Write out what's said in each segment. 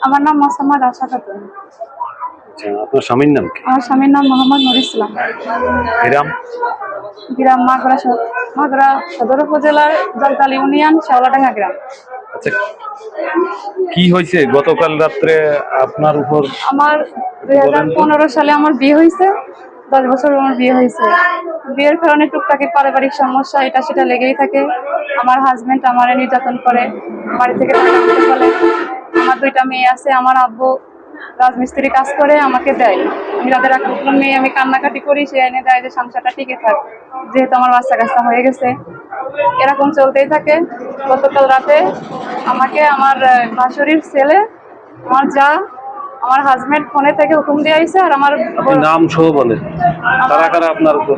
আমার নাম মোসাম্মদ আশা খাতুন। আচ্ছা, আপনার স্বামীর নাম কি? আমার স্বামীর নাম মোহাম্মদ নুর ইসলাম। গ্রাম? গ্রাম মাগুরা সদর উপজেলার জলতালি ইউনিয়ন, শেওলাডাঙ্গা গ্রাম। আচ্ছা, কি হয়েছে গতকাল রাত্রে আপনার উপর? আমার 2015 সালে আমার বিয়ে হয়েছে। 10 বছর আমার বিয়ে হয়েছে। বিয়ের কারণে টুকটাকি পারিবারিক সমস্যা এটা সেটা লেগেই থাকে। আমার হাজবেন্ড আমারে নির্যাতন করে, বাড়ি থেকে টাকা আনতে বলে। আমার 2টা মেয়ে আছে। আমার আব্বু রাজমিস্ত্রি কাজ করে, আমাকে দেয়। আমি তাদের একটা মেয়ে, আমি কান্নাকাটি করি, সে এনে দেয় যে সংসারটা টিকে থাক, যেহেতু আমার বাচ্চা কাচ্চা হয়ে গেছে। এরকম চলতেই থাকে। গতকাল রাতে আমাকে আমার ভাসুরির ছেলে, আমার যা, আমার হাজবেন্ড ফোনে থেকে হুকুম দিয়ে আইছে। আর আমার নাম সহ বলে কারা কারা আপনার উপর?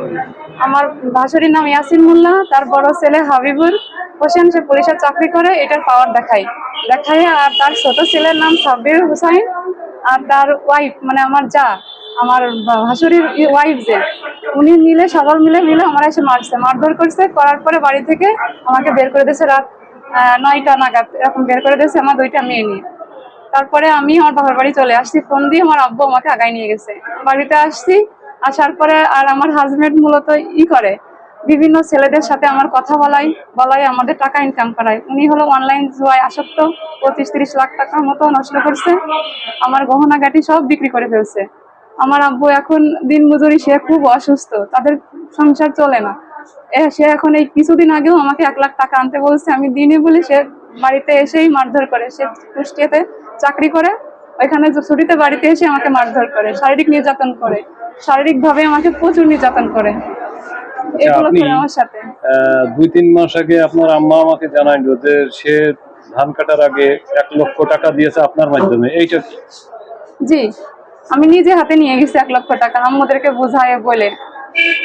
আমার ভাসুরির নাম ইয়াসিন মোল্লা, তার বড় ছেলে হাবিবুর হোসেন, সে পুলিশের চাকরি করে, এটার পাওয়ার দেখায়। আর তার ছোট ছেলের নাম সাব্বির হুসাইন। আর তার ওয়াইফ, মানে আমার যা, আমার ভাসুরির ওয়াইফ, যে উনি মিলে সবাই মিলে আমার এসে মারধর করছে। করার পরে বাড়ি থেকে আমাকে বের করে দিয়েছে রাত 9টা নাগাদ, এরকম বের করে দিয়েছে আমার 2টা মেয়ে নিয়ে। তারপরে আমি আমার বাবার বাড়ি চলে আসছি। ফোন দিয়ে আমার আব্বু আমাকে আগায় নিয়ে গেছে। বাড়িতে আসছি, আসার পরে আর আমার হাজবেন্ড মূলত করে বিভিন্ন ছেলেদের সাথে আমার কথা বলাই আমাদের টাকা ইনকাম করায়। উনি হলো অনলাইন জুয়ায় আসক্ত। 25-30 লাখ টাকার মতো নষ্ট করছে। আমার গহনা গাটি সব বিক্রি করে ফেলছে। আমার আব্বু এখন দিন মজুরি, সে খুব অসুস্থ, তাদের সংসার চলে না। সে এখন এই কিছুদিন আগেও আমাকে 1 লাখ টাকা আনতে বলছে, আমি দিনে বলি, সে বাড়িতে এসেই মারধর করে। সে কুষ্টিয়াতে চাকরি করে, ওইখানে ছুটিতে বাড়িতে এসে আমাকে মারধর করে, শারীরিক নির্যাতন করে, শারীরিক ভাবে আমাকে প্রচুর নির্যাতন করে। এগুলো করে আমার সাথে। 2-3 মাস আগে আপনার আম্মা আমাকে জানাইলো যে সে ধান কাটার আগে 1 লক্ষ টাকা দিয়েছে আপনার মাধ্যমে, এইটা? জি, আমি নিজে হাতে নিয়ে গেছি 1 লক্ষ টাকা, আম্মুদেরকে বোঝায় বলে।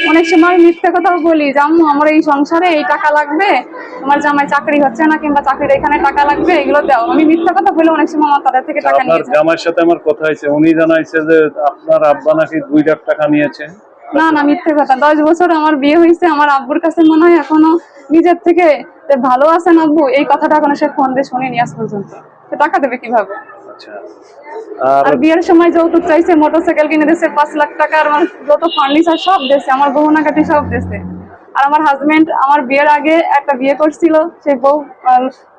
অনেক সময় মিথ্যে কথাও বলি যে আম্মু আমার এই সংসারে এই টাকা লাগবে, তোমার জামাই চাকরি হচ্ছে না, কিংবা চাকরির এখানে টাকা লাগবে, এগুলো দাও। আমি মিথ্যা কথা বলে অনেক সময় আমার তাদের থেকে টাকা নিয়েছি। আপনার জামাইয়ের সাথে আমার কথা হয়েছে, উনি জানাইছে যে আপনার আব্বা নাকি 2 লাখ টাকা নিয়েছে। না, মিথ্যে কথা। 10 বছর আমার বিয়ে হয়েছে। আমার আব্বুর কাছে মনে হয় এখনো নিজের থেকে ভালো আছেন আব্বু, এই কথাটা এখনো সে ফোন দিয়ে শুনিনি আজ পর্যন্ত। সে টাকা দেবে কিভাবে? আচ্ছা, আর বিয়ের সময় যৌতুক চাইছে, মোটরসাইকেল কিনে দিয়েছে 5 লাখ টাকা, আর আমার যত ফার্নিচার সব দিয়েছে, আমার গহনাগাটি সব দিয়েছে। আর আমার হাজবেন্ড আমার বিয়ের আগে একটা বিয়ে করছিল, সেই বউ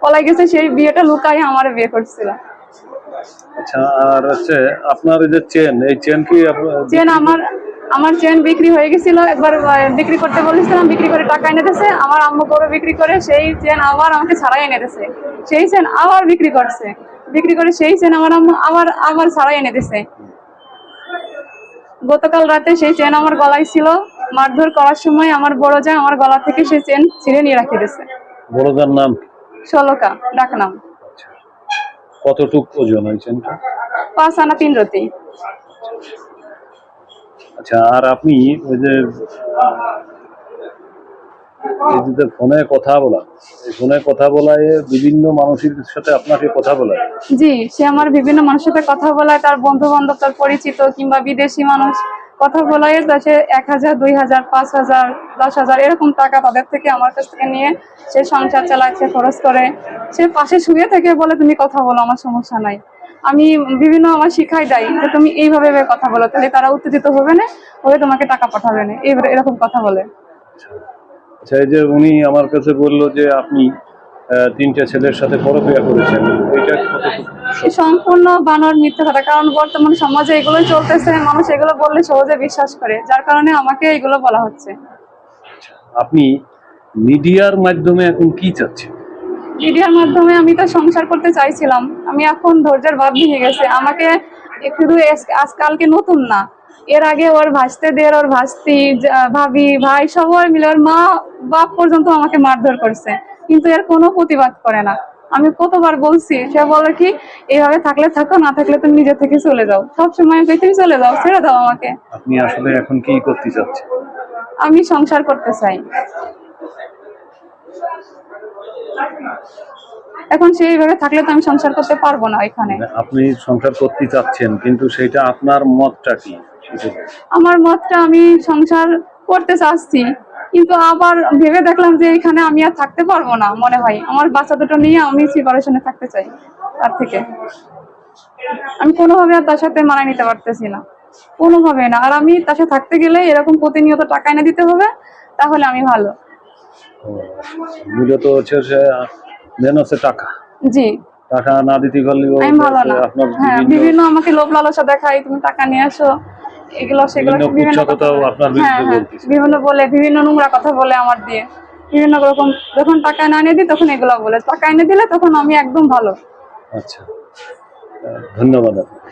পলাই গেছে, সেই বিয়েটা লুকায় আমার বিয়ে করছিল। আচ্ছা, আর হচ্ছে আপনার এই যে চেন, এই চেন কি? চেন আমার চেন বিক্রি হয়ে গেছিল। একবার বিক্রি করতে বলেছিলাম, বিক্রি করে টাকা এনে দিয়েছে। আমার আম্মু গরু বিক্রি করে সেই চেন আবার আমাকে ছাড়াই এনে দিয়েছে। সেই চেন আবার বিক্রি করছে, বিক্রি করে সেই চেন আমার আম্মু আবার ছাড়াই এনে দিয়েছে। গতকাল রাতে সেই চেন আমার গলায় ছিল। মারধর করার সময় আমার বড় যা আমার গলা থেকে সেই চেন ছিঁড়ে নিয়ে রাখে দিয়েছে। বড় যার নাম? ষোলকা ডাক নাম। কতটুক ওজন ওই চেনটা? 5 আনা 3 রতি। আচ্ছা, আর আপনি ওই যে ফোনে কথা বলা, এই ফোনে কথা বলায় বিভিন্ন মানুষের সাথে আপনাকে কথা বলায়? জি, সে আমার বিভিন্ন মানুষের সাথে কথা বলায়, তার বন্ধু বান্ধব, তার পরিচিত কিংবা বিদেশি মানুষ কথা বলায়। সে 1000, 2000, 5000, 10,000 এরকম টাকা তাদের থেকে আমার কাছ থেকে নিয়ে সে সংসার চালায়, সে খরচ করে। সে পাশে শুয়ে থেকে বলে তুমি কথা বলো, আমার সমস্যা নাই। আমি বিভিন্ন আমার শিখাই দেয় যে তুমি এইভাবে কথা বলো, তাহলে তারা উত্তেজিত হবে না, ওই তোমাকে টাকা পাঠাবে না, এরকম কথা বলে। আচ্ছা, এই যে উনি আমার কাছে বললো যে আপনি 3টে ছেলের সাথে পরক্রিয়া করেছেন, এইটা সম্পূর্ণ বানর, মিথ্যা কথা। কারণ বর্তমান সমাজে এগুলোই চলতেছে, মানুষ এগুলো বললে সহজে বিশ্বাস করে, যার কারণে আমাকে এগুলো বলা হচ্ছে। আপনি মিডিয়ার মাধ্যমে এখন কি চাচ্ছেন? মিডিয়ার মাধ্যমে আমি তো সংসার করতে চাইছিলাম, আমি এখন ধৈর্যের বাঁধ ভেঙে গেছে। আমাকে শুধু আজকালকে নতুন না, এর আগে ওর ভাসতেদের, ওর ভাস্তি, ভাবি, ভাই সবাই মিলে, ওর মা বাপ পর্যন্ত আমাকে মারধর করছে, কিন্তু এর কোনো প্রতিবাদ করে না। আমি কতবার বলছি, সে বলে কি এইভাবে থাকলে থাকো, না থাকলে তুমি নিজে থেকে চলে যাও। সবসময় তুমি চলে যাও, ছেড়ে দাও আমাকে। আপনি আসলে এখন কি করতে চাচ্ছেন? আমি সংসার করতে চাই। এখন সেইভাবে থাকলে তো আমি সংসার করতে পারবো না এখানে। আপনি সংসার করতে চাচ্ছেন, কিন্তু সেটা আপনার মতটা কি? আমার মতটা, আমি সংসার করতে চাচ্ছি, কিন্তু আবার ভেবে দেখলাম যে এখানে আমি আর থাকতে পারবো না। মনে হয় আমার বাচ্চা দুটো নিয়ে আমি সেপারেশনে থাকতে চাই তার থেকে। আমি কোনোভাবে আর তার সাথে মানায় নিতে পারতেছি না, কোনোভাবে না। আর আমি তার সাথে থাকতে গেলে এরকম প্রতিনিয়ত টাকা এনে দিতে হবে, তাহলে আমি ভালো। মূলত হচ্ছে মেন হচ্ছে টাকা। জি, টাকা না দিতে পারলে আমি ভালো না। আপনার হ্যাঁ, বিভিন্ন আমাকে লোভ লালসা দেখায়, তুমি টাকা নিয়ে আসো, এগুলো সেগুলো, বিভিন্ন বিভিন্ন কথা কুৎসাকতাও বলে। আপনার হ্যাঁ বিরুদ্ধে হ্যাঁ, বলতেছে। বিভিন্ন বলে, বিভিন্ন নোংরা কথা বলে আমার দিয়ে, বিভিন্ন রকম। যখন টাকা না এনে দিই তখন এগুলো বলে, টাকা এনে দিলে তখন আমি একদম ভালো। আচ্ছা, ধন্যবাদ আপনাকে।